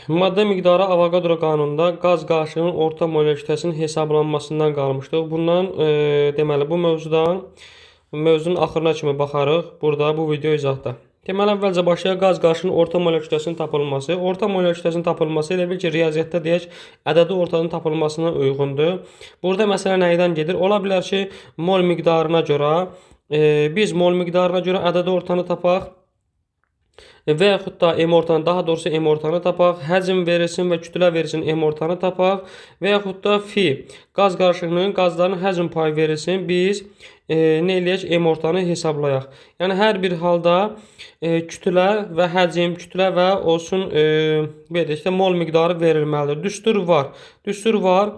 Maddə miqdarı Avogadro qanununda qaz qarışığının orta molar kütləsinin hesablanmasından qalmışdıq. Bundan deməli bu mövzunun axırına kimi baxarıq. Burada bu video izahda. Deməli əvvəlcə başlayaq qaz qarışığının orta molar kütləsinin tapılması. Orta molar kütləsinin tapılması elə bil ki, riyaziyyatda deyək, ədədi ortanın tapılmasına uyğundur. Burada məsələ nədən gedir? Ola bilər ki, mol miqdarına görə biz mol miqdarına görə ədədi ortanı tapaq. Və yaxud da M ortanı, daha doğrusu M ortanı tapaq, həcm verilsin və kütlə verilsin M ortanı tapaq və yaxud da fi qaz qarışığının qazların həcm payı verilsin, biz nə eləyək? M ortanı hesablayaq. Yəni hər bir halda kütlə və həcm, kütlə və olsun deyək də mol miqdarı verilməlidir. Düstur var. Düstur var.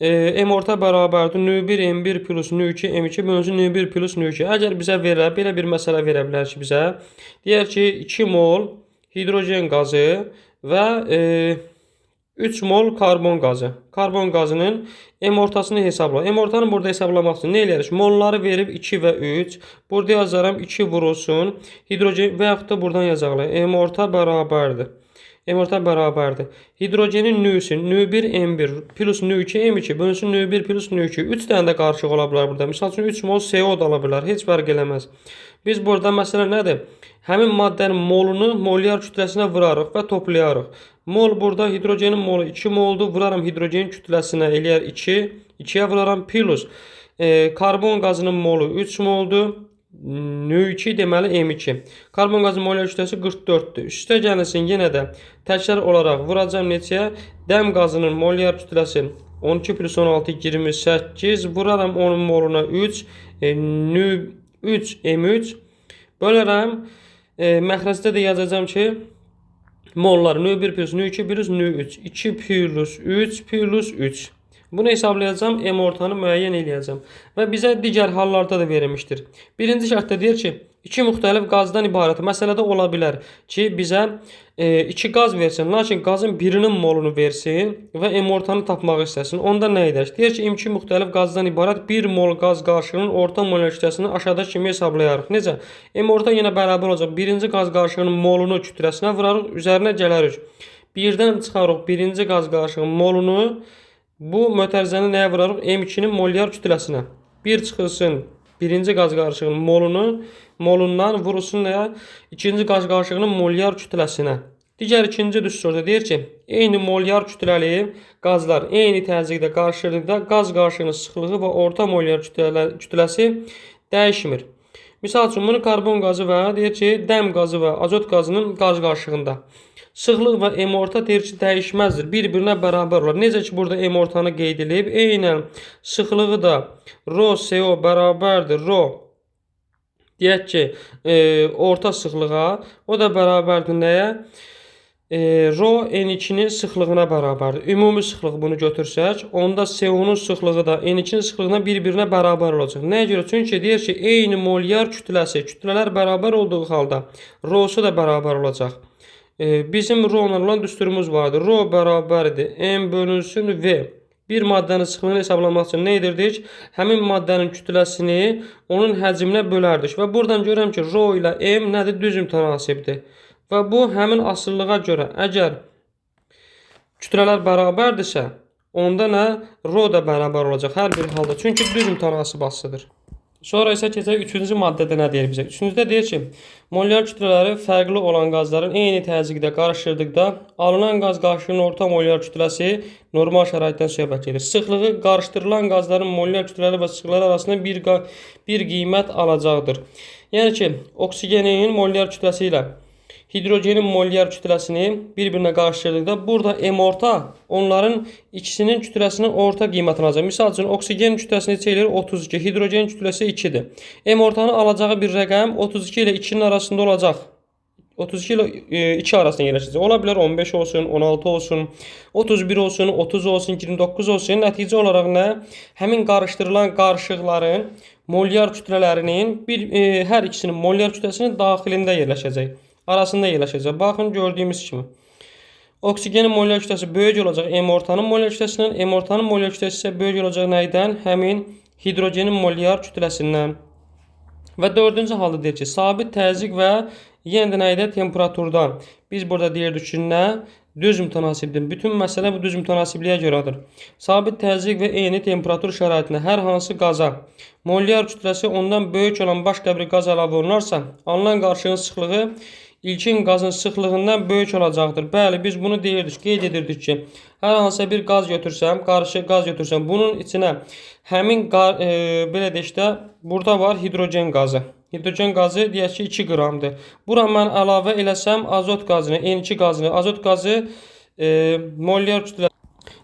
M orta bərabərdir nü1 M1 plus nü2 M2 bölünsün nü1 plus nü2. Əgər bizə verilər, belə bir məsələ verə bilər ki, bizə deyər ki, 2 mol hidrogen qazı və 3 mol karbon qazı. Karbon qazının M ortasını hesabla. M ortanı burada hesablamaq üçün nə eləyərik? Molları verib 2 və 3. Burada yazaram 2 vurulsun hidrogen və yaxud da buradan yazaqlar. M orta bərabərdir. M orta bərabərdir. Hidrogenin nüsü nü1 M1 plus nü2 M2 bölünsün nü1 plus nü2. 3 dənə də qarışıq ola bilər burada. Misal üçün 3 mol CO da ola bilər. Heç fərq eləməz. Biz burada məsələ nədir? Həmin maddənin molunu molyar kütləsinə vurarıq və toplayarıq. Mol burada hidrogenin molu 2 moldur. Vuraram hidrogenin kütləsinə eləyər 2. 2-yə vuraram plus. Karbon qazının molu 3 moldur. nü2 deməli M2. Karbon qazının molyar kütləsi 44-dür. Üstə gəlsin yenə də təkrar olaraq vuracam neçəyə? Dəm qazının molyar kütləsi 12 plus 16 28. Vuraram onun moluna 3. nü3 M3. Bölərəm. Məxrəcdə də yazacağam ki, mollar nü1 plus nü2 plus nü3. 2 plus 3 plus 3. Bunu hesablayacağım, M ortanı müəyyən eləyəcəm. Və bizə digər hallarda da verilmişdir. Birinci şərtdə deyir ki, 2 müxtəlif qazdan ibarət. Məsələdə ola bilər ki, bizə 2 qaz versin, lakin qazın birinin molunu versin və M ortanı tapmaq istəsin. Onda nə edək? Deyir ki, 2 müxtəlif qazdan ibarət 1 mol qaz qarışığının orta molar kütləsini aşağıda kimi hesablayarıq. Necə? M orta yenə bərabər olacaq. Birinci qaz qarışığının molunu kütləsinə vurarıq, üzərinə gələrik. Birdən çıxarıq birinci qaz qarışığının molunu. Bu mötərizəni nəyə vurarıq? M2-nin molyar kütləsinə. 1 çıxılsın birinci qaz qarışığının molundan vurulsun nəyə? İkinci qaz qarışığının molyar kütləsinə. Digər ikinci düsturda deyir ki, eyni molyar kütləli qazlar eyni təzyiqdə qarışırdıqda qaz qarışığının sıxlığı və orta molyar kütləsi dəyişmir. Misal üçün, bunu karbon qazı və deyir ki, dəm qazı və azot qazının qaz qarışığında. Sıxlıq və M orta deyir ki, dəyişməzdir. Bir-birinə bərabər olar. Necə ki, burada M ortanı qeyd edilib. Eynən sıxlığı da rho CO bərabərdir. Rho deyək ki, orta sıxlığa. O da bərabərdir nəyə? Rho N2-nin sıxlığına bərabərdir. Ümumi sıxlıq bunu götürsək, onda CO-nun sıxlığı da N2-nin sıxlığına bir-birinə bərabər olacaq. Nəyə görə? Çünki deyir ki, eyni molyar kütləsi, kütlələr bərabər olduğu halda Rho-su da bərabər olacaq. Bizim Rho ilə olan düsturumuz vardır. Rho bərabərdir M bölünsün V. Bir maddənin sıxlığını hesablamaq üçün nə edirdik? Həmin maddənin kütləsini onun həcminə bölərdik. Və buradan görürəm ki, Rho ilə M nədir? Düz mütənasibdir. Və bu həmin asıllığa görə əgər kütlələr bərabərdirsə, onda nə? Rho da bərabər olacaq hər bir halda. Çünki düz mütənasib asılıdır. Sonra isə keçək 3-cü maddədə nə deyir bizə? 3-cüdə deyir ki, molyar kütlələri fərqli olan qazların eyni təzyiqdə qarışdırdıqda alınan qaz qarışığının orta molyar kütləsi normal şəraitdən söhbət gedir. Sıxlığı qarışdırılan qazların molyar kütlələri və sıxlıqları arasında bir qiymət alacaqdır. Yəni ki, oksigenin molyar kütləsi ilə hidrogenin molyar kütləsini bir-birinə qarışdırdıqda burada M orta onların ikisinin kütləsinin orta qiymətini alacaq. Misal üçün, oksigenin kütləsini neçə eləyir? 32. Hidrogenin kütləsi 2-dir. M ortanı alacağı bir rəqəm 32 ilə 2-nin arasında olacaq. 32 ilə 2 arasında yerləşəcək. Ola bilər 15 olsun, 16 olsun, 31 olsun, 30 olsun, 29 olsun. Nəticə olaraq nə? Həmin qarışdırılan qarışıqların molyar kütlələrinin hər ikisinin molyar kütləsinin daxilində yerləşəcək. Arasında yerləşəcək. Baxın, gördüyümüz kimi. Oksigenin molyar kütləsi böyük olacaq M ortanın molyar kütləsindən. M ortanın molyar kütləsi isə böyük olacaq nədən? Həmin hidrogenin molyar kütləsindən. Və dördüncü halda deyir ki, sabit təzyiq və yenə də nə idi? Temperaturdan. Biz burada deyirdik ki, nə? düz mütənasibdir. Bütün məsələ bu düz mütənasibliyə görədir. Sabit təzyiq və eyni temperatur şəraitində hər hansı qaza molyar kütləsi ondan böyük olan başqa bir qaz əlavə olunarsa, alınan qarışığın sıxlığı ilkin qazın sıxlığından böyük olacaqdır. Bəli, biz bunu deyirdik, qeyd edirdik ki, hər hansısa bir qaz götürsəm, qarışıq qaz götürsəm, bunun içinə həmin belə deyək də, burada var hidrogen qazı. Hidrogen qazı deyək ki 2 qramdır. Bura mən əlavə eləsəm azot qazını, N2 qazını, azot qazı molyar kütləsi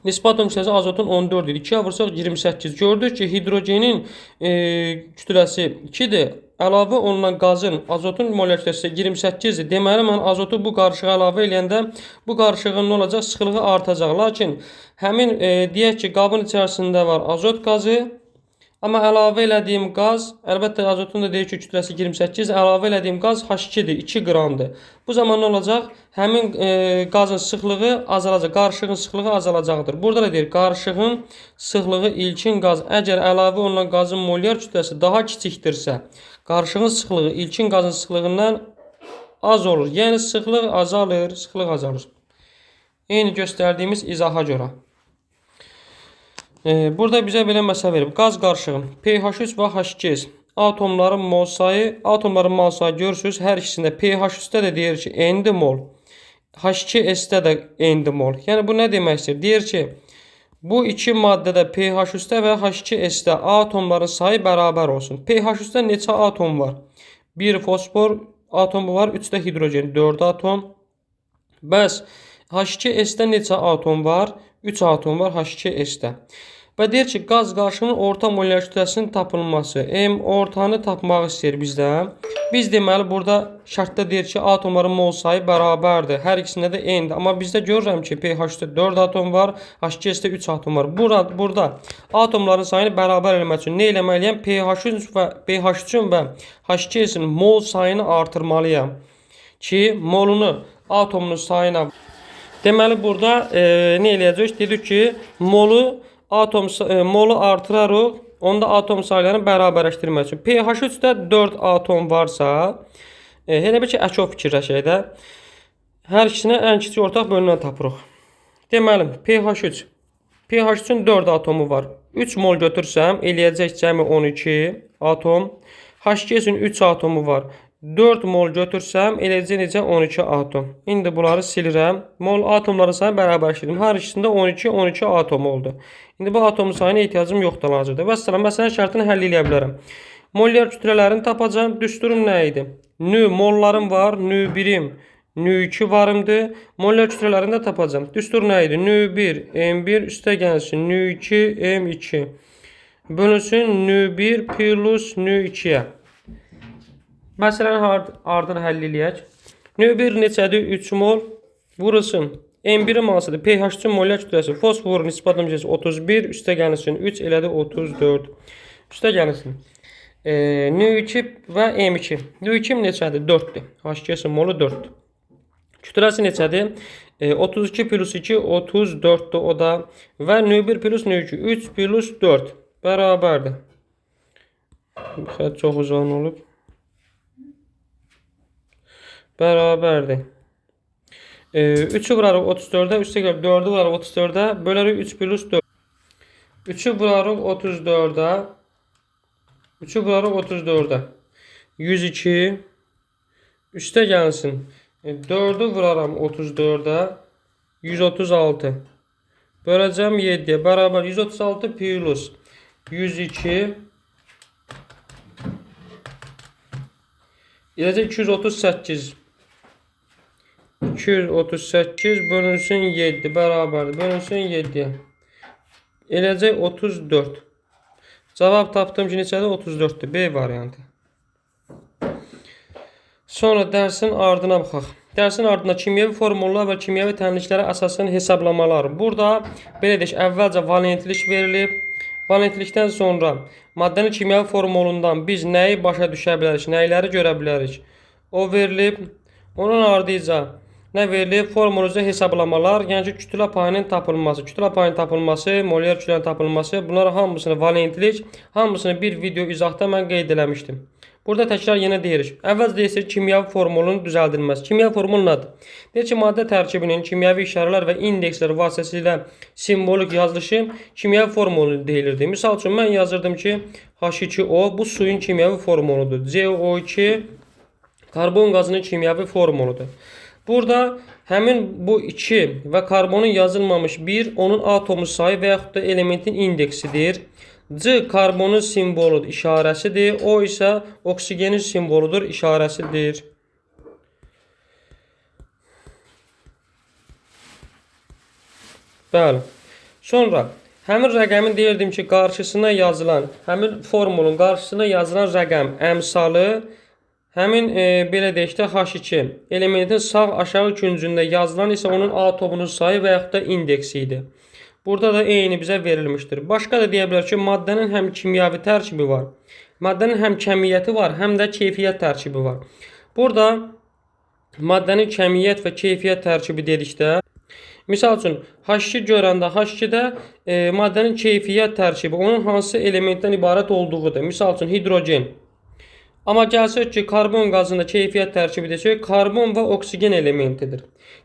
nisbat kütləsi azotun 14 idi. 2-yə vursaq 28. Gördük ki, hidrogenin kütləsi 2-dir. Əlavə olunan qazın, azotun molyar kütləsi 28-dir. Deməli, mən azotu bu qarışığa əlavə eləyəndə bu qarışığın nə olacaq? Sıxlığı artacaq. Lakin həmin deyək ki, qabın içərisində var azot qazı. Amma əlavə elədiyim qaz, əlbəttə azotun da deyir ki, kütləsi 28, əlavə elədiyim qaz H2-dir, 2 qramdır. Bu zaman nə olacaq? Həmin qazın sıxlığı azalacaq, qarışığın sıxlığı azalacaqdır. Burada da deyir, qarışığın sıxlığı ilkin qaz, əgər əlavə olunan qazın molyar kütləsi daha kiçikdirsə, qarışığın sıxlığı ilkin qazın sıxlığından az olur. Yəni, sıxlıq azalır, sıxlıq azalır. Eyni göstərdiyimiz izaha görə. Burada bizə belə məsələ verib. Qaz qarışığı pH3 və H2S atomların mol sayı, atomların mol sayı görürsünüz. Hər ikisində pH3-də də deyir ki, n mol, H2S-də də n mol. Yəni bu nə demək istəyir? Deyir ki, bu iki maddədə pH3-də və H2S-də atomların sayı bərabər olsun. pH3-də neçə atom var? 1 fosfor atomu var, 3-də hidrogen, 4 atom. Bəs H2S-də neçə atom var? 3 atom var H2S-də. Və deyir ki, qaz qarışığının orta molyar kütləsinin tapılması. M ortanı tapmaq istəyir bizdən. Biz deməli burada şərtdə deyir ki, atomların mol sayı bərabərdir. Hər ikisində də n-dir. Amma bizdə görürəm ki, pH-də 4 atom var, H2S-də 3 atom var. Burada atomların sayını bərabər eləmək üçün nə eləməliyəm? pH-üçün və H2S-in mol sayını artırmalıyam ki, molunu atomunun sayına. Deməli burada nə eləyəcək? Dedik ki, molu artırarıq, onda atom saylarını bərabərləşdirmək üçün. pH3-də 4 atom varsa, elə bir ki, əkov fikirləşək də, hər ikisinə ən kiçik ortaq bölünən tapırıq. Deməli, pH3-ün 4 atomu var. 3 mol götürsəm, eləyəcək cəmi 12 atom. H2S-in 3 atomu var. 4 mol götürsəm, eləcə necə 12 atom. İndi bunları silirəm. Mol atomların sayını bərabərləşdirdim. Hər ikisində 12 atom oldu. İndi bu atomun sayına ehtiyacım yoxdur hazırda. Vəssalam, məsələn şərtini həll edə bilərəm. Molyar kütlələrini tapacağım. Düsturum nə idi? Nü mollarım var, nü birim, nü 2 varımdır. Molyar kütlələrində tapacağım. Düstur nə idi? Nü 1, M1 üstə gəlsin, nü 2, M2. Bölünsün nü 1 plus nü 2-yə. Məsələn, ardını həll eləyək. Nü 1 neçədir? 3 mol. Vurulsun. M1-in hansıdır? pH-üçün molyar kütləsi. Fosforun nisbat kütləsi 31. Üstə gəlsin 3 elədi 34. Üstə gəlsin. Nü 2 və M2. Nü 2 neçədir? 4-dür. H2S-in molu 4-dür. Kütləsi neçədir? 32 plus 2 34-dür o da. Və nü 1 plus nü 2. 3 plus 4. Bərabərdir. Xətt çox uzun olub. Bərabərdir. 3'ü vurarıq 34'ə, üstə gəlib 4'ü vurarıq 34'ə, bölərik 3 plus 4. 3'ü vurarıq 34'ə, 3'ü vurarıq 34'ə. 102, üstə gəlsin. 4'ü vuraram 34'ə, 136. Böləcəm 7'yə, bərabər 136 plus 102. Eləcə 238. 238 bölünsün 7 bərabərdir. Bölünsün 7'yə. Eləcək 34. Cavab tapdım ki, neçədir? 34'dür. B variantı. Sonra dərsin ardına baxaq. Dərsin ardında kimyəvi formullar və kimyəvi tənliklərə əsasən hesablamalar. Burada belə deyək, əvvəlcə valentlik verilib. Valentlikdən sonra maddənin kimyəvi formulundan biz nəyi başa düşə bilərik, nəyləri görə bilərik? O verilib. Onun ardınca nə verilib? Formuluzda hesablamalar, yəni ki, kütlə payının tapılması. Kütlə payının tapılması, molyar kütlənin tapılması, bunlar hamısını valentlik, hamısını bir video izahda mən qeyd eləmişdim. Burada təkrar yenə deyirik. Əvvəlcə deyirsək kimyəvi formulunun düzəldilməsi. Kimyəvi formul nədir? Deyir ki, maddə tərkibinin kimyəvi işarələr və indekslər vasitəsilə simvolik yazılışı kimyəvi formulu deyilirdi. Misal üçün mən yazırdım ki, H2O bu suyun kimyəvi formuludur. CO2 karbon qazının kimyəvi formuludur. Burada həmin bu 2 və karbonun yazılmamış 1 onun atomu sayı və yaxud da elementin indeksidir. C karbonun simvoludur, işarəsidir. O isə oksigenin simvoludur, işarəsidir. Bəli. Sonra həmin rəqəmin deyirdim ki, qarşısına yazılan, həmin formulun qarşısına yazılan rəqəm əmsalı həmin belə deyək də H2 elementin sağ aşağı küncündə yazılan isə onun atomunun sayı və yaxud da indeksi idi. Burada da eyni bizə verilmişdir. Başqa da deyə bilər ki, maddənin həm kimyəvi tərkibi var, maddənin həm kəmiyyəti var, həm də keyfiyyət tərkibi var. Burada maddənin kəmiyyət və keyfiyyət tərkibi dedikdə, misal üçün H2 görəndə H2-də maddənin keyfiyyət tərkibi onun hansı elementdən ibarət olduğudur. Misal üçün hidrogen. Amma gəlsək ki, karbon qazında keyfiyyət tərkibi desək, karbon və oksigen elementidir.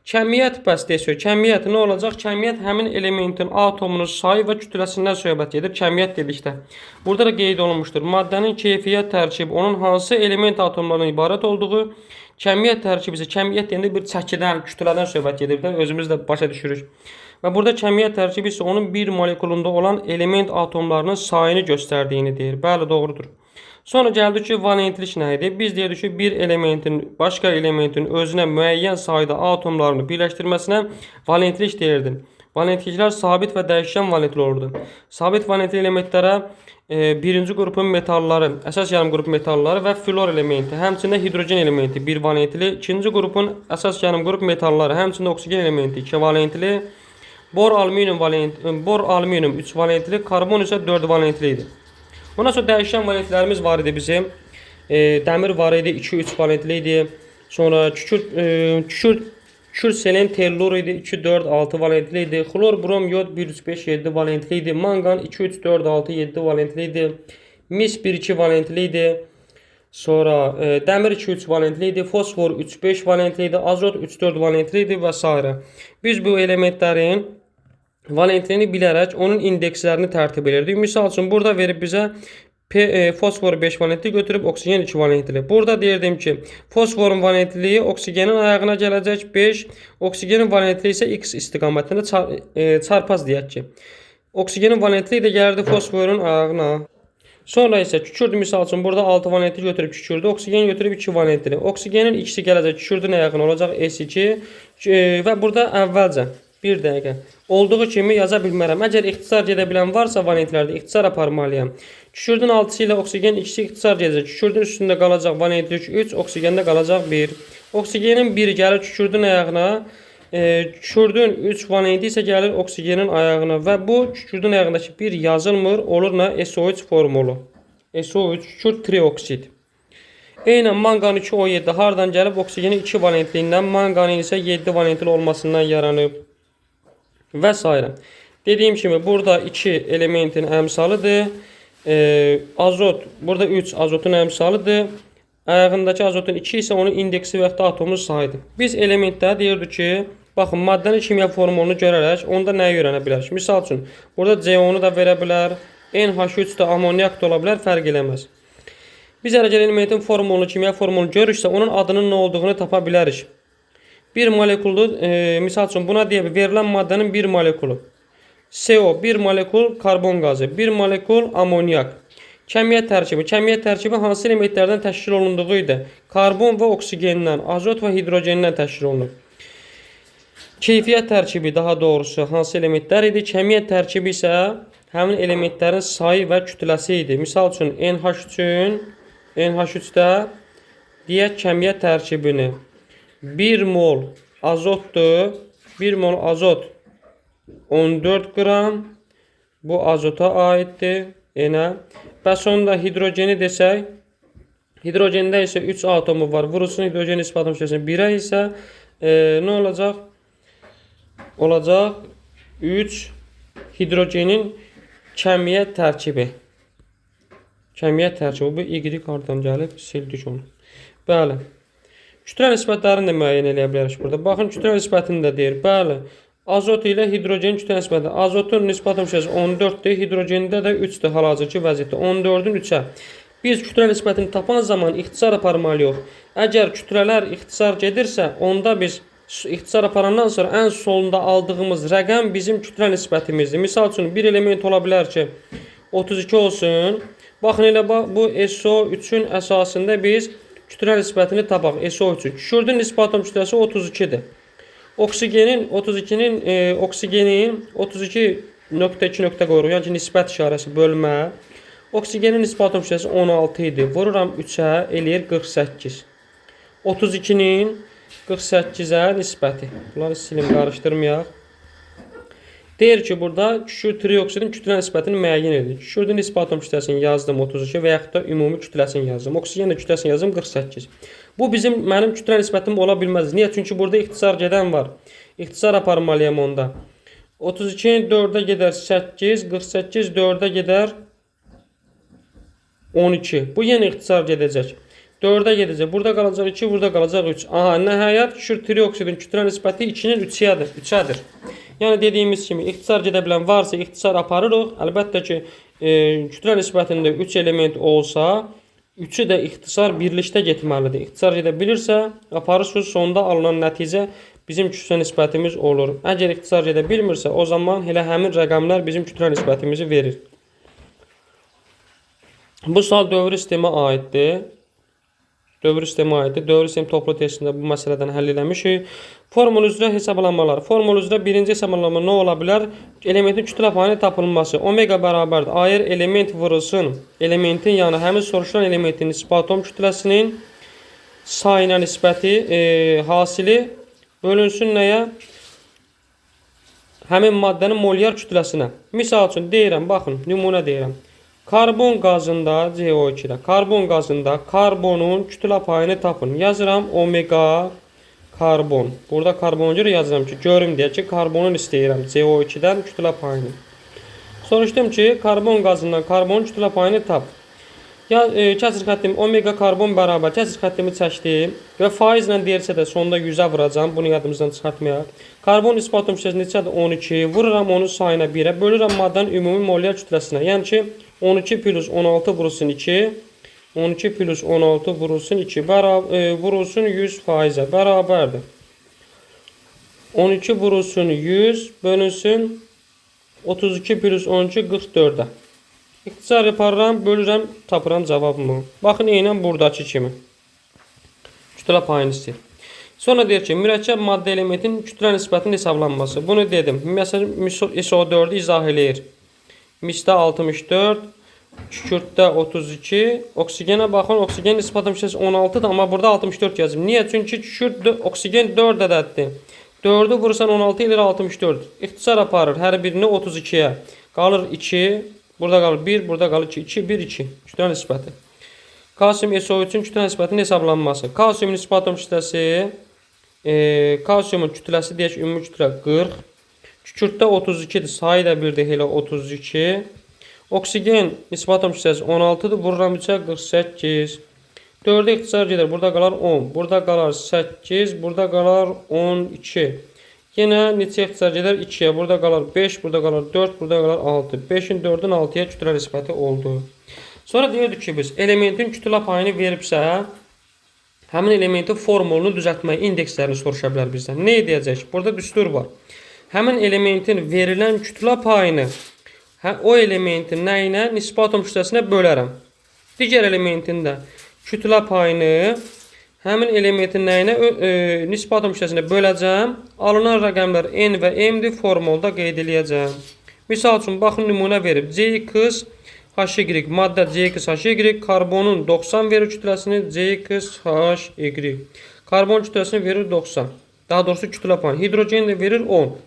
Kəmiyyət bəs desək, kəmiyyət nə olacaq? Kəmiyyət həmin elementin atomunun sayı və kütləsindən söhbət edir. Kəmiyyət dedikdə. Burada da qeyd olunmuşdur. Maddənin keyfiyyət tərkibi onun hansı element atomlarından ibarət olduğu, kəmiyyət tərkibi isə kəmiyyət deyəndə bir çəkidən, kütlədən söhbət edir. Özümüz də başa düşürük. Və burada kəmiyyət tərkibi isə onun bir molekulunda olan element atomlarının sayını göstərdiyini deyir. Bəli, doğrudur. Sonra gəldik ki, valentlik nə idi? Biz deyirdik ki, bir elementin başqa elementin özünə müəyyən sayda atomlarını birləşdirməsinə valentlik deyirdi. Valentliklər sabit və dəyişkən valentli olurdu. Sabit valentli elementlərə birinci qrupun metalları, əsas yarım qrup metalları və flor elementi, həmçində hidrogen elementi bir valentli, ikinci qrupun əsas yarım qrup metalları, həmçində oksigen elementi 2 valentli, bor alüminium 3 valentli, karbon isə 4 valentli idi. Ondan sonra dəyişən valentlərimiz var idi bizim. Dəmir var idi, 2-3 valentli idi. Sonra kükürt selen tellur idi, 2-4-6 valentli idi. Xlor, brom, yod 1-3-5-7 valentli idi. Mangan 2-3-4-6-7 valentli idi. Mis 1-2 valentli idi. Sonra dəmir 2-3 valentli idi. Fosfor 3-5 valentli idi. Azot 3-4 valentli idi və s. Biz bu elementlərin valentliyini bilərək onun indekslərini tərtib edirdik. Misal üçün burada verib bizə fosfor 5 valentli götürüb oksigen 2 valentli. Burada deyirdim ki, fosforun valentliliyi oksigenin ayağına gələcək 5, oksigenin valentliliyi isə x istiqamətində çarpaz deyək ki. Oksigenin valentliliyi də gəlirdi fosforun ayağına. Sonra isə kükürdü, misal üçün burada 6 valentli götürüb kükürdü, oksigen götürüb 2 valentli. Oksigenin ikisi gələcək kükürdün ayağına olacaq S2 və burada əvvəlcə bir dəqiqə olduğu kimi yaza bilmərəm. Əgər ixtisar gedə bilən varsa valentlərdə ixtisar aparmalıyam. Kükürdün 6-sı ilə oksigen ikisi ixtisar gedəcək. Kükürdün üstündə qalacaq valentlik 3, oksigəndə qalacaq 1. Oksigenin 1 gəlir kükürdün ayağına. Kükürdün 3 valenti isə gəlir oksigenin ayağına və bu kükürdün ayağındakı 1 yazılmır, olur nə? SO3 formulu. SO3 kükürd trioksid. Eynən mangan 2O7 hardan gəlib? Oksigenin 2 valentliyindən, manganın isə 7 valentli olmasından yaranıb. Və s. Dediyim kimi burada 2 elementin əmsalıdır. Azot, burada 3 azotun əmsalıdır. Ayağındakı azotun 2 isə onun indeksi və yaxud da atomun sayıdır. Biz elementdə deyirdik ki, baxın, maddənin kimya formulunu görərək onda nəyi öyrənə bilərik? Misal üçün, burada CO-nu da verə bilər, NH3 də amoniyak da ola bilər, fərq eləməz. Biz əgər elementin formulunu, kimya formulunu görürüksə, onun adının nə olduğunu tapa bilərik. Bir molekuldur, misal üçün buna deyə verilən maddənin bir molekulu. CO, bir molekul karbon qazı, bir molekul amoniyak. Kəmiyyət tərkibi. Kəmiyyət tərkibi hansı elementlərdən təşkil olunduğu idi? Karbon və oksigendən, azot və hidrogendən təşkil olunur. Keyfiyyət tərkibi daha doğrusu hansı elementlər idi? Kəmiyyət tərkibi isə həmin elementlərin sayı və kütləsi idi. Misal üçün NH3-də deyək kəmiyyət tərkibini 1 mol azotdur. 1 mol azot 14 qram. Bu azota aiddir. Və sonunda hidrogeni desək, hidrogende isə 3 atomu var. Vurulsun hidrogen nisbət müstəvisinə 1-ə isə nə olacaq? Olacaq 3 hidrogenin kəmiyyət tərkibi. Kəmiyyət tərkibi Y hardan gəlib? Sildik onu. Bəli. Kütlə nisbətlərini də müəyyən edə bilərik burada. Baxın, kütlə nisbətini də deyir. Bəli. Azot ilə hidrogenin kütlə nisbəti. Azotun nisbət hissəsi 14-dür, hidrogende də 3-dür hal-hazırki vəziyyətdə. 14-ün 3-ə. Biz kütlə nisbətini tapan zaman ixtisar aparmalıyıq. Əgər kütlələr ixtisar gedirsə, onda biz ixtisar aparandan sonra ən solunda aldığımız rəqəm bizim kütlə nisbətimizdir. Misal üçün bir element ola bilər ki, 32 olsun. Baxın elə bu SO3-ün əsasında biz kütlə nisbətini tapaq SO3-ün. Kükürdün nisbət atom kütləsi 32-dir. Oksigenin 32.2 nöqtə qoyuruq. Yəni ki, nisbət işarəsi bölmə. Oksigenin nisbət atom kütləsi 16 idi. Vururam 3-ə, eləyir 48. 32-nin 48-ə nisbəti. Bunları silim, qarışdırmayaq. Deyir ki, burada kükürt trioksidin kütlə nisbətini müəyyən edir. Kükürdün nisbət atom kütləsini yazdım 32 və yaxud da ümumi kütləsini yazdım. Oksigenin kütləsini yazdım 48. Bu mənim kütlə nisbətim ola bilməz. Niyə? Çünki burada ixtisar gedən var. İxtisar aparmalıyam onda. 32 4-ə gedər 8, 48 4-ə gedər 12. Bu yenə ixtisar gedəcək. 4-ə gedəcək. Burada qalacaq 2, burada qalacaq 3. Aha, nəhayət kükürt trioksidin kütlə nisbəti 2-nin 3-ədir. Yəni dediyimiz kimi ixtisar gedə bilən varsa ixtisar aparırıq. Əlbəttə ki, kütlə nisbətində 3 element olsa, 3-ü də ixtisar birlikdə getməlidir. İxtisar gedə bilirsə, aparırsınız, sonunda alınan nəticə bizim kütlə nisbətimiz olur. Əgər ixtisar gedə bilmirsə, o zaman elə həmin rəqəmlər bizim kütlə nisbətimizi verir. Bu sual dövr sistemə aiddir. Dövr sistemi aiddir. Dövr sistemi toplu testində bu məsələdən həll eləmişik. Formul üzrə hesablanmalar. Formul üzrə birinci hesablanma nə ola bilər? Elementin kütlə payının tapılması. Omega bərabərdir. Əgər element vurulsun, elementin, yəni həmin soruşulan elementin nisbət atom kütləsinin sayına nisbəti hasili bölünsün nəyə? Həmin maddənin molyar kütləsinə. Misal üçün deyirəm, baxın, nümunə deyirəm. Karbon qazında CO2-də, karbon qazında karbonun kütlə payını tapın. Yazıram omega karbon. Burada karbona görə yazıram ki, görüm deyə ki, karbonun istəyirəm CO2-dən kütlə payını. Soruşdum ki, karbon qazından karbonun kütlə payını tap. Kəsir xəttim omega karbon bərabər kəsir xəttimi çəkdim və faizlə deyirsə də sonda 100-ə vuracam. Bunu yadımızdan çıxartmayaq. Karbon nisbət atom kütləsi neçədir? 12. Vururam onun sayına 1-ə. Bölürəm maddənin ümumi molyar kütləsinə. Yəni ki, 12 plus 16 vurulsun 2. 12 plus 16 vurulsun 2. Vurulsun 100%-ə. Bərabərdir. 12 vurulsun 100 bölünsün 32 plus 12 44-ə. İxtisar yaparım, bölürəm, tapıram cavabımı. Baxın, eynən buradakı kimi. Kütlə payını istəyir. Sonra deyir ki, mürəkkəb maddə elementin kütlə nisbətinin hesablanması. Bunu dedim. Məsələn, SO4-ü izah eləyir. Misdə 64, kükürddə 32. Oksigenə baxın, oksigen nisbət atom kütləsi 16-dır, amma burada 64 yazım. Niyə? Çünki kükürd oksigen 4 ədəddir. 4-ü vurursan 16 ilə 64. İxtisar aparır hər birini 32-yə. Qalır 2. Burada qalır 1, burada qalır 2, 2, 1, 2. Kütlə nisbəti. Kalsium SO3-ün kütlə nisbətinin hesablanması. Kalsiumun nisbət atom kütləsi, kalsiumun kütləsi deyək, ümumi kütlə 40. Kükürddə 32-dir, sayı da 1-dir, elə 32. Oksigen nisbət atom kütləsi 16-dır, vururam 3-ə 48. 4-ə ixtisar gedir, burada qalar 10, burada qalar 8, burada qalar 12. Yenə neçə ixtisar gedər? 2-yə. Burada qalar 5, burada qalar 4, burada qalar 6. 5-in 4-ün 6-ya kütlə nisbəti oldu. Sonra deyirdik ki, biz elementin kütlə payını veribsə, həmin elementin formulunu düzəltmək, indekslərini soruşa bilər bizdən. Nə edəcək? Burada düstur var. Həmin elementin verilən kütlə payını o elementin nəyinə? Nisbət atom kütləsinə bölərəm. Digər elementin də kütlə payını həmin elementin nəyinə? Nisbət atom kütləsinə böləcəm. Alınan rəqəmlər N və M-dir, formulda qeyd edəcəm. Misal üçün, baxın, nümunə verib. CX HY, maddə CX HY, karbonun 90 verir kütləsini, CX HY. Karbon kütləsini verir 90. Daha doğrusu kütlə payını. Hidrogen də verir 10.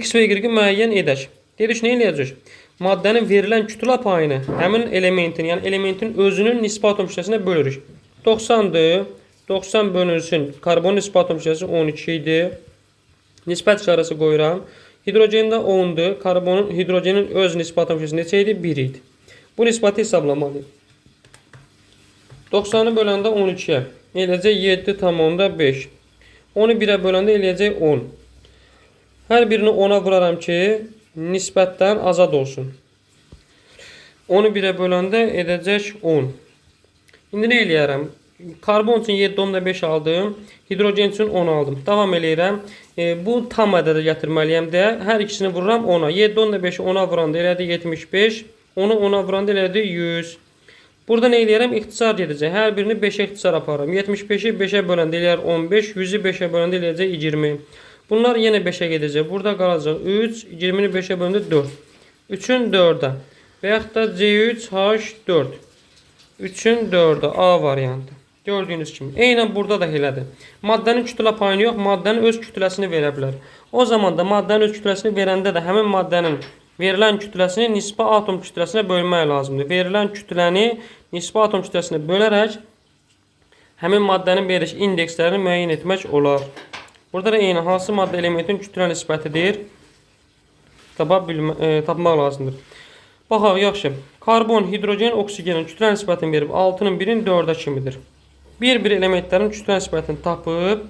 X və Y-i müəyyən edək. Dedik, nə eləyəcək? Maddənin verilən kütlə payını həmin elementin, yəni elementin özünün nisbət atom kütləsinə bölürük. 90'dır. 90 bölünsün. Karbon nisbət atom kütləsi 12 idi. Nisbət işarəsi qoyuram. Hidrogen də 10'dur. Hidrogenin öz nisbət atom kütləsi neçə idi? 1 idi. Bu nisbəti hesablamalıyıq. 90'ı böləndə 12'ye eləyəcək 7,5. 10'u 1'ə böləndə eləyəcək 10. Hər birini 10'a vuraram ki, nisbətdən azad olsun. 10'u 1'ə böləndə edəcək 10. İndi nə eləyərəm? Karbon üçün 7,5 aldım. Hidrogen üçün 10 aldım. Davam eləyirəm. Bu tam ədədə gətirməliyəm deyə hər ikisini vururam 10'a. 7,5'i 10'a vuranda elədi 75. 10'u 10'a vuranda elədi 100. Burada nə eləyərəm? İxtisar gedəcək. Hər birini 5'ə ixtisar aparıram. 75'i 5'ə böləndə eləyər 15. 100'ü 5'ə böləndə eləyəcək 20. Bunlar yenə 5'ə gedəcək. Burada qalacaq 3. 20'ni 5'ə böləndə 4. 3'ün 4'ə. Və yaxud da C3H4. 3'ün 4'ə. A variantı. Gördüyünüz kimi. Eynən burada da elədir. Maddənin kütlə payını yox, maddənin öz kütləsini verə bilər. O zaman da maddənin öz kütləsini verəndə də həmin maddənin verilən kütləsini nisbi atom kütləsinə bölmək lazımdır. Verilən kütləni nisbi atom kütləsinə bölərək həmin maddənin veriliş indekslərini müəyyən etmək olar. Burada da eyni hansı maddə elementin kütlə nisbətidir tapmaq lazımdır. Baxaq, yaxşı. Karbon, hidrogen, oksigenin kütlə nisbətini verib 6'nın 1'in 4'ə kimidir. Bir elementlərin kütlə nisbətini tapıb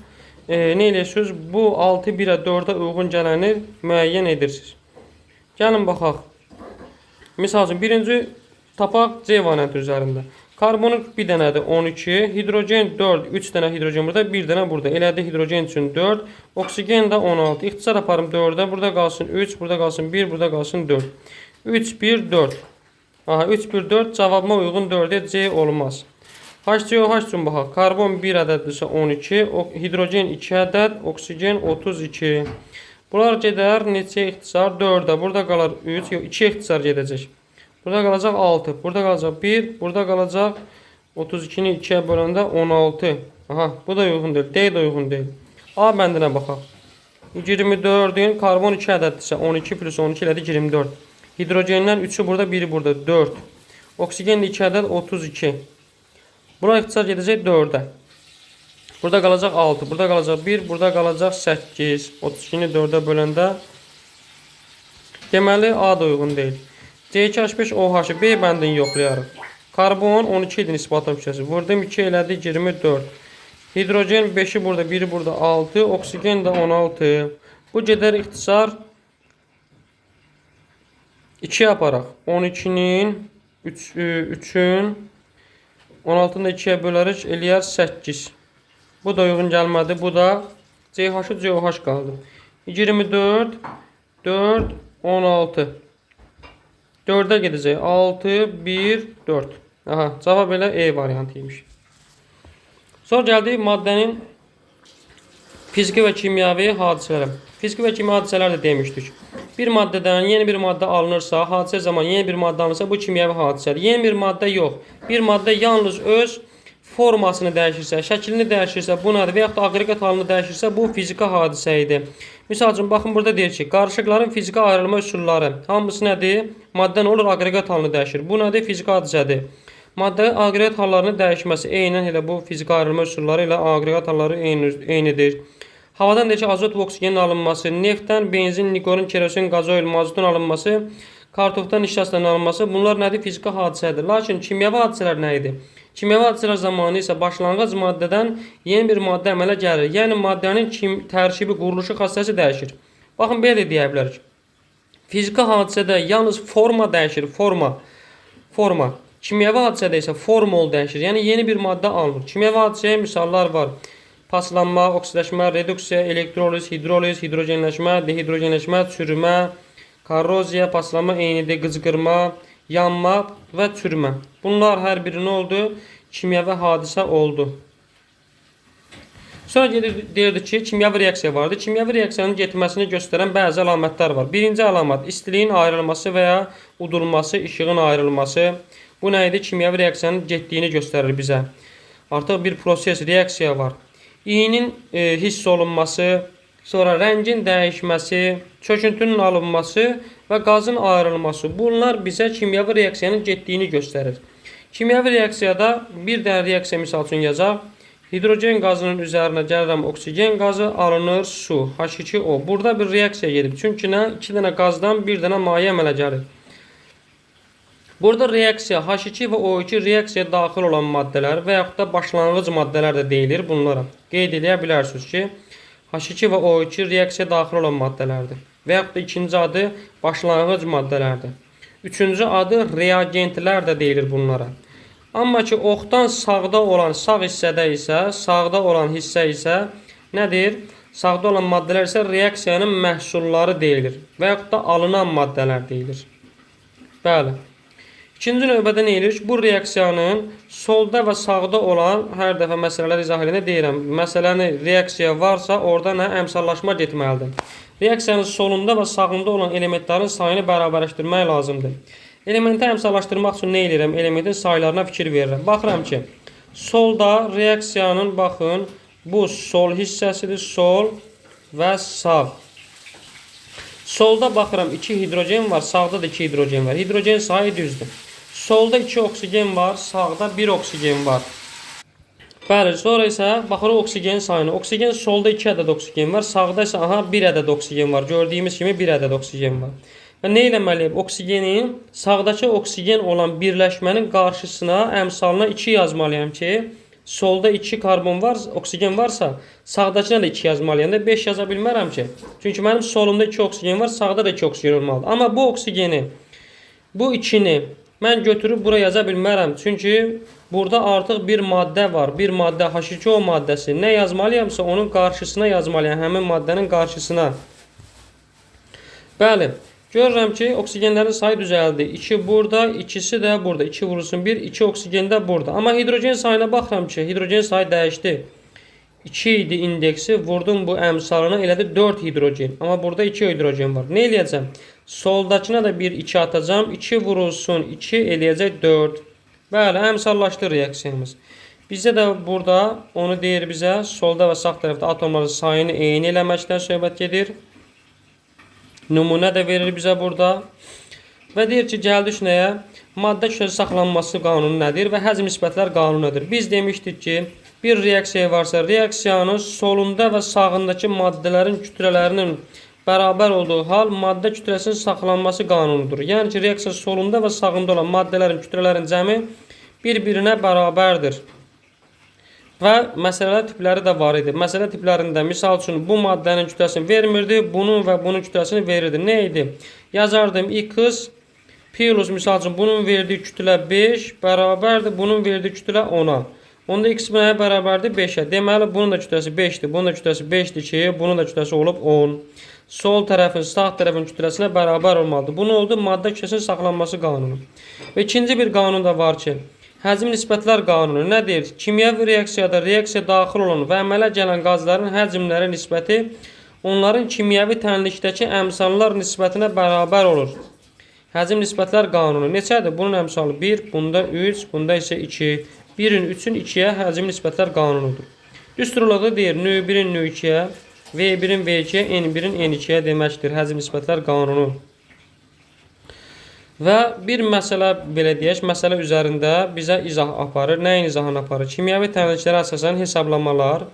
nə eləyirsiniz? Bu 6 1'ə 4'ə uyğun gələni müəyyən edirsiniz. Gəlin baxaq. Misal üçün birinci tapaq C variantı üzərində. Karbonun bir dənədir 12, hidrogen 4, 3 dənə hidrogen burada, 1 dənə burada. Elədi hidrogen üçün 4, oksigen də 16. İxtisar aparım 4'ə, burada qalsın 3, burada qalsın 1, burada qalsın 4. 3 1 4. Aha, 3 1 4 cavabıma uyğun 4'ə C olmaz. HCOH üçün baxaq. Karbon 1 ədəddirsə 12, hidrogen 2 ədəd, oksigen 32. Bunlar gedər neçə ixtisar? 4'ə. Burada qalar 3, yox 2 ixtisar gedəcək. Burada qalacaq 6, burada qalacaq 1, burada qalacaq 32'ni 2'yə böləndə 16. Aha, bu da uyğun deyil. D də uyğun deyil. A bəndinə baxaq. 24'ün karbon 2 ədəddirsə 12 plus 12 elədi 24. Hidrogendən 3'ü burada, 1'i burada 4. Oksigen 2 ədəd 32. Buna ixtisar gedəcək 4'ə. Burada qalacaq 6, burada qalacaq 1, burada qalacaq 8. 32'ni 4'ə böləndə deməli A da uyğun deyil. C2H5OH B bəndini yoxlayarıq. Karbon 12 idi nisbi atom kütləsi. Vurdum 2 elədi 24. Hidrogen 5'i burada, 1'i burada 6, oksigen də 16. Bu gedər ixtisar 2'yə aparaq. 12'nin 3'ün 16'ını da 2'yə bölərik, eləyər 8. Bu da uyğun gəlmədi. Bu da CH COH qaldı. 24 4 16. 4'ə gedəcək. 6 1 4. Aha, cavab elə E variantıymış. Sonra gəldik maddənin fiziki və kimyəvi hadisələrə. Fiziki və kimyəvi hadisələr də demişdik. Bir maddədən yeni bir maddə alınırsa, hadisə zamanı yeni bir maddə alınırsa bu kimyəvi hadisədir. Yeni bir maddə yox. Bir maddə yalnız öz formasını dəyişirsə, şəklini dəyişirsə, bu nədir? Və yaxud da aqreqat halını dəyişirsə, bu fiziki hadisə idi. Misal üçün, baxın burada deyir ki, qarışıqların fiziki ayrılma üsulları. Hamısı nədir? Maddə nə olur? Aqreqat halını dəyişir. Bu nədir? Fiziki hadisədir. Maddə aqreqat hallarının dəyişməsi eynən elə bu fiziki ayrılma üsulları ilə aqreqat halları eynidir. Havadan deyir ki, azot və oksigenin alınması, neftdən benzin, nikotin, kerosin, qazoil, mazutun alınması, kartofdan nişastların alınması, bunlar nədir? Fiziki hadisədir. Lakin kimyəvi hadisələr nə idi? Kimyəvi hadisələr zamanı isə başlanğıc maddədən yeni bir maddə əmələ gəlir. Yəni maddənin tərkibi, quruluşu, xassəsi dəyişir. Baxın, belə deyə bilərik. Fiziki hadisədə yalnız forma dəyişir, forma. Kimyəvi hadisədə isə formol dəyişir. Yəni yeni bir maddə alınır. Kimyəvi hadisəyə misallar var. Paslanma, oksidaşma, reduksiya, elektroliz, hidroliz, hidrogenləşmə, dehidrogenləşmə, çürümə, korroziya, paslanma eynidir, qıcqırma, yanma və çürümə. Bunlar hər biri nə oldu? Kimyəvi hadisə oldu. Sonra deyirdik ki, kimyəvi reaksiya vardı. Kimyəvi reaksiyanın getməsini göstərən bəzi əlamətlər var. Birinci əlamət istiliyin ayrılması və ya udulması, işığın ayrılması. Bu nə idi? Kimyəvi reaksiyanın getdiyini göstərir bizə. Artıq bir proses, reaksiya var. İyinin hiss olunması, sonra rəngin dəyişməsi, çöküntünün alınması və qazın ayrılması. Bunlar bizə kimyəvi reaksiyanın getdiyini göstərir. Kimyəvi reaksiyada bir dənə reaksiya misal üçün yazaq. Hidrogen qazının üzərinə gəlirəm oksigen qazı, alınır su, H2O. Burada bir reaksiya gedib. Çünki nə? 2 dənə qazdan bir dənə maye əmələ gəlir. Burada reaksiya H2 və O2 reaksiyaya daxil olan maddələr və yaxud da başlanğıc maddələr də deyilir bunlara. Qeyd edə bilərsiniz ki, H2 və O2 reaksiyaya daxil olan maddələrdir. Və yaxud da ikinci adı başlanğıc maddələrdir. Üçüncü adı reagentlər də deyilir bunlara. Amma ki, oxdan sağda olan sağ hissədə isə, sağda olan hissə isə nədir? Sağda olan maddələr isə reaksiyanın məhsulları deyilir və yaxud da alınan maddələr deyilir. Bəli. İkinci növbədə nə edirik? Bu reaksiyanın solda və sağda olan, hər dəfə məsələlər izah edəndə deyirəm, məsələni reaksiya varsa, orada nə əmsallaşma getməlidir. Reaksiyanın solunda və sağında olan elementlərin sayını bərabərləşdirmək lazımdır. Elementi əmsallaşdırmaq üçün nə edirəm? Elementin saylarına fikir verirəm. Baxıram ki, solda reaksiyanın, baxın, bu sol hissəsidir, sol və sağ. Solda baxıram 2 hidrogen var, sağda da 2 hidrogen var. Hidrogen sayı düzdür. Solda 2 oksigen var, sağda 1 oksigen var. Bəli, sonra isə baxırıq oksigen sayına. Oksigen solda 2 ədəd oksigen var, sağda isə 1 ədəd oksigen var. Gördüyümüz kimi 1 ədəd oksigen var. Və nə eləməliyim? Oksigenin sağdakı oksigen olan birləşmənin qarşısına, əmsalına 2 yazmalıyam ki, solda 2 karbon var, oksigen varsa, sağdakına da 2 yazmalıyam da 5 yaza bilmərəm ki. Çünki mənim solumda 2 oksigen var, sağda da 2 oksigen olmalıdır. Amma bu oksigeni, bu 2-ni mən götürüb bura yaza bilmərəm. Çünki burada artıq bir maddə var. Bir maddə H2O maddəsi. Nə yazmalıyamsa onun qarşısına yazmalıyam. Həmin maddənin qarşısına. Bəli. Görürəm ki, oksigenlərin sayı düzəldi. 2 burada, ikisi də burada. 2 vurulsun 1, 2 oksigen də burada. Amma hidrogen sayına baxıram ki, hidrogen sayı dəyişdi. 2 idi indeksi, vurdum bu əmsalına, elədi 4 hidrogen. Amma burada 2 hidrogen var. Nə eləyəcəm? Soldakına da 1, 2 atacağım. 2 vurulsun 2 eləyəcək 4. Bəli, əmsallaşdı reaksiyamız. Bizdə də burada onu deyir bizə, solda və sağ tərəfdə atomların sayını eyni eləməkdən söhbət gedir. Nümunə də verir bizə burada. Və deyir ki, gəldik nəyə? Maddə kütləsi saxlanması qanunu nədir və həzm nisbətlər qanunu nədir? Biz demişdik ki, bir reaksiya varsa, reaksiyanın solunda və sağındakı maddələrin kütlələrinin bərabər olduğu hal maddə kütləsinin saxlanması qanunudur. Yəni ki, reaksiya solunda və sağında olan maddələrin kütlələrin cəmi bir-birinə bərabərdir. Və məsələ tipləri də var idi. Məsələ tiplərində misal üçün bu maddənin kütləsini vermirdi, bunun və bunun kütləsini verirdi. Nə idi? Yazardım x plus misal üçün bunun verdiyi kütlə 5 bərabərdir, bunun verdiyi kütlə 10-a. Onda x nəyə bərabərdir? 5-ə. Deməli, bunun da kütləsi 5-dir, bunun da kütləsi 5-dir ki, bunun da kütləsi olub 10. Sol tərəfin, sağ tərəfin kütləsinə bərabər olmalıdır. Bu nə oldu? Maddə kütləsinin saxlanması qanunu. Və ikinci bir qanun da var ki, həzm nisbətlər qanunu nədir? Kimyəvi reaksiyada reaksiya daxil olan və əmələ gələn qazların həcmləri nisbəti onların kimyəvi tənlikdəki əmsallar nisbətinə bərabər olur. Həzm nisbətlər qanunu neçədir? Bunun əmsalı 1, bunda 3, bunda isə 2. 1-in 3-ün 2-yə həzm nisbətlər qanunudur. Düsturluqda deyir, nü1-in nü2-yə, V1-in V2-yə, N1-in N2-yə deməkdir həzm nisbətlər qanunu. Və bir məsələ, belə deyək, məsələ üzərində bizə izah aparır. Nəyin izahını aparır? Kimyəvi tənliklərə əsasən hesablamalar.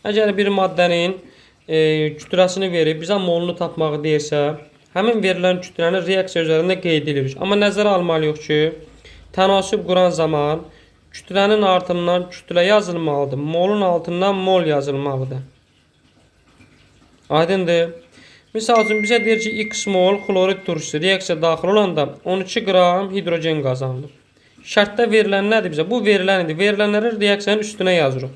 Əgər bir maddənin kütləsini verib, bizə molunu tapmağı deyirsə, həmin verilən kütləni reaksiya üzərində qeyd edirik. Amma nəzərə almalıyıq ki, tənasüb quran zaman kütlənin artımından kütlə yazılmalıdır. Molun altından mol yazılmalıdır. Aydındır. Misal üçün bizə deyir ki, x mol xlorid turşusu reaksiya daxil olanda 12 qram hidrogen qazanılır. Şərtdə verilən nədir bizə? Bu verilən idi. Verilənləri reaksiyanın üstünə yazırıq.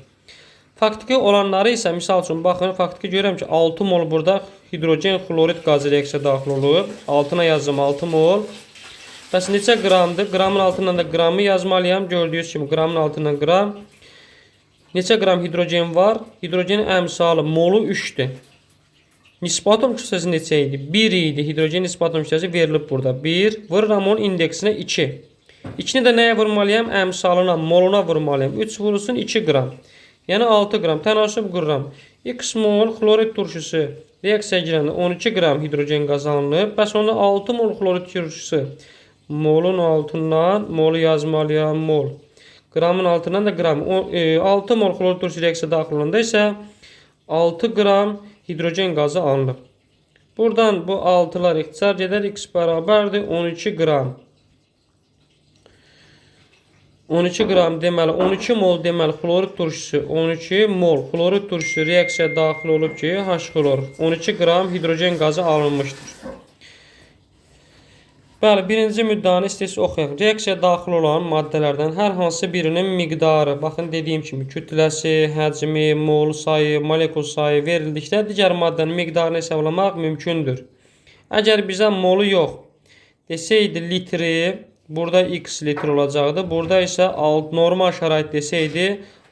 Faktiki olanları isə misal üçün baxın, faktiki görürəm ki, 6 mol burada hidrogen xlorid qazı reaksiya daxil olur. Altına yazdım 6 mol. Bəs neçə qramdır? Qramın altından da qramı yazmalıyam. Gördüyünüz kimi qramın altından qram. Neçə qram hidrogen var? Hidrogenin əmsalı molu 3'dür. Nisbi atom kütləsi neçə idi? 1 idi. Hidrogen nisbi atom kütləsi verilib burada. 1. Vururam onun indeksinə 2. 2-ni də nəyə vurmalıyam? Əmsalına, moluna vurmalıyam. 3 vurulsun 2 qram. Yəni 6 qram. Tənasüb qururam. X mol xlorid turşusu reaksiya girəndə 12 qram hidrogen qazanılıb. Bəs onda 6 mol xlorid turşusu molun altından molu yazmalıyam mol. Qramın altından da qram. 6 mol xlorid turşusu reaksiya daxil olanda isə 6 qram hidrogen qazı alınıb. Buradan bu 6'lar ixtisar gedər. X bərabərdir 12 qram. 12 qram deməli 12 mol deməli xlorid turşusu 12 mol xlorid turşusu reaksiyaya daxil olub ki, H-xlor 12 qram hidrogen qazı alınmışdır. Bəli, birinci müddəanı istəyirsiniz oxuyaq. Reaksiyaya daxil olan maddələrdən hər hansı birinin miqdarı, baxın dediyim kimi kütləsi, həcmi, mol sayı, molekul sayı verildikdə digər maddənin miqdarını hesablamaq mümkündür. Əgər bizə molu yox desəydi litri, burada x litr olacaqdı. Burada isə normal şərait desəydi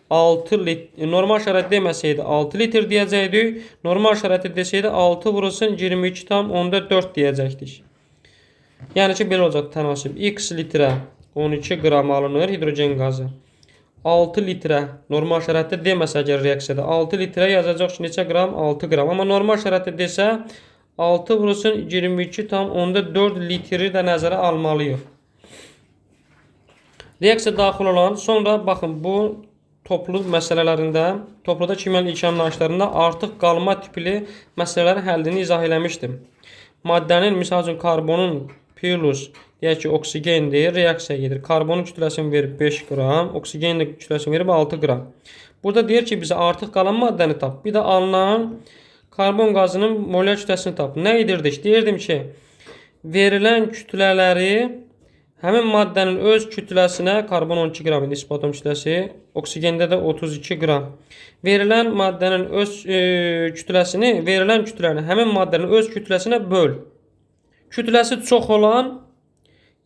6 litr, normal şərait deməsəydi 6 litr deyəcəkdik. Normal şəraiti desəydi 6 vurulsun 22,4 deyəcəkdik. Yəni ki, belə olacaq tənasib. X litrə 12 qram alınır hidrogen qazı. 6 litrə normal şəraitdə deməsə əgər reaksiyada 6 litrə yazacaq ki, neçə qram? 6 qram. Amma normal şəraitdə desə 6 vurulsun 22,4 litri də nəzərə almalıyıq. Reaksiya daxil olan, sonra baxın bu toplu məsələlərində, topluda kimyanın ilk anlayışlarında artıq qalma tipli məsələlərin həllini izah eləmişdim. Maddənin, misal üçün karbonun plus, deyək ki, oksigendir, reaksiya gedir. Karbonun kütləsini verib 5 qram, oksigenin kütləsini verib 6 qram. Burada deyir ki, bizə artıq qalan maddəni tap. Bir də alınan karbon qazının molyar kütləsini tap. Nə edirdik? Deyirdim ki, verilən kütlələri həmin maddənin öz kütləsinə, karbon 12 qram idi nisbi atom kütləsi, oksigende də 32 qram. Verilən maddənin öz kütləsini, verilən kütləni həmin maddənin öz kütləsinə böl. Kütləsi çox olan,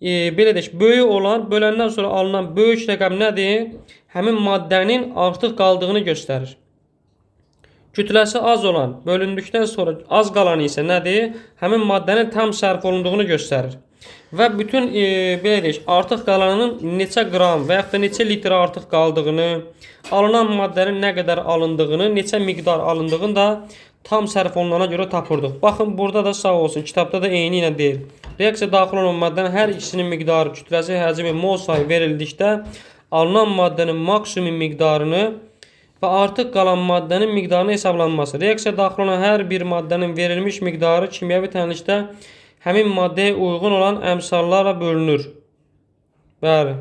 belə deyək, böyük olan, böləndən sonra alınan böyük rəqəm nədir? Həmin maddənin artıq qaldığını göstərir. Kütləsi az olan, bölündükdən sonra az qalanı isə nədir? Həmin maddənin tam sərf olunduğunu göstərir. Və bütün belə deyək, artıq qalanının neçə qram və yaxud da neçə litr artıq qaldığını, alınan maddənin nə qədər alındığını, neçə miqdar alındığını da tam sərf olunana görə tapırdıq. Baxın, burada da sağ olsun, kitabda da eyni ilə deyir. Reaksiya daxil olan maddənin hər ikisinin miqdarı, kütləsi, həcmi, mol sayı verildikdə alınan maddənin maksimum miqdarını və artıq qalan maddənin miqdarını hesablanması. Reaksiya daxil olan hər bir maddənin verilmiş miqdarı kimyəvi təhlildə həmin maddəyə uyğun olan əmsallarla bölünür. Bəli.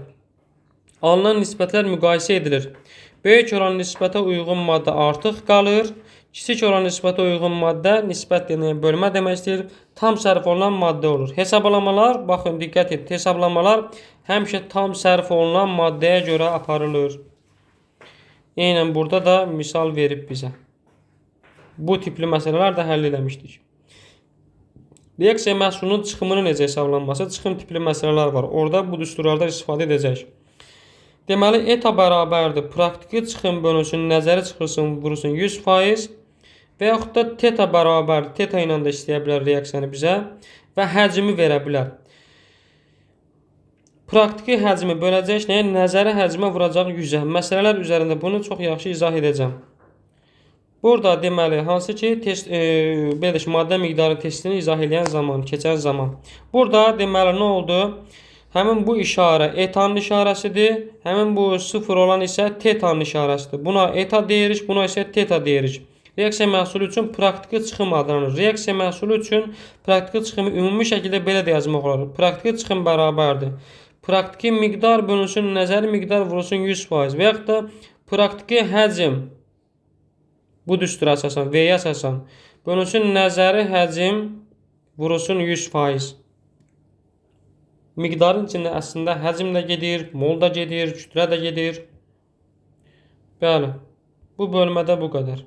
Alınan nisbətlər müqayisə edilir. Böyük olan nisbətə uyğun maddə artıq qalır. Kiçik olan nisbətə uyğun maddə, nisbət deyilən bölmə demək istəyir, tam sərf olunan maddə olur. Hesablamalar, baxın, diqqət edin, hesablamalar həmişə tam sərf olunan maddəyə görə aparılır. Eynən burada da misal verib bizə. Bu tipli məsələlər də həll eləmişdik. Reaksiya məhsulunun çıxımının necə hesablanması, çıxım tipli məsələlər var. Orada bu düsturlardan istifadə edəcək. Deməli, eta bərabərdir. Praktiki çıxım bölünsün, nəzəri çıxılsın, vurulsun 100%. Və yaxud da teta bərabərdir. Teta ilə də istəyə bilər reaksiyanı bizə və həcmi verə bilər. Praktiki həcmi böləcək nəyə? Nəzəri həcmə vuracaq 100-ə. Məsələlər üzərində bunu çox yaxşı izah edəcəm. Burada deməli, hansı ki, belə deyək, maddə miqdarı testini izah edən zaman, keçən zaman. Burada deməli, nə oldu? Həmin bu işarə etanın işarəsidir. Həmin bu 0 olan isə tetanın işarəsidir. Buna eta deyirik, buna isə teta deyirik. Reaksiya məhsulu üçün praktiki çıxım adlanır. Reaksiya məhsulu üçün praktiki çıxımı ümumi şəkildə belə də yazmaq olar. Praktiki çıxım bərabərdir. Praktiki miqdar bölünsün, nəzəri miqdar vurulsun 100% və yaxud da praktiki həcm, bu düstura əsasən, V-yə əsasən, bölünsün nəzəri həcm vurulsun 100%. Miqdarın içində əslində həcm də gedir, mol da gedir, kütlə də gedir. Bəli, bu bölmədə bu qədər.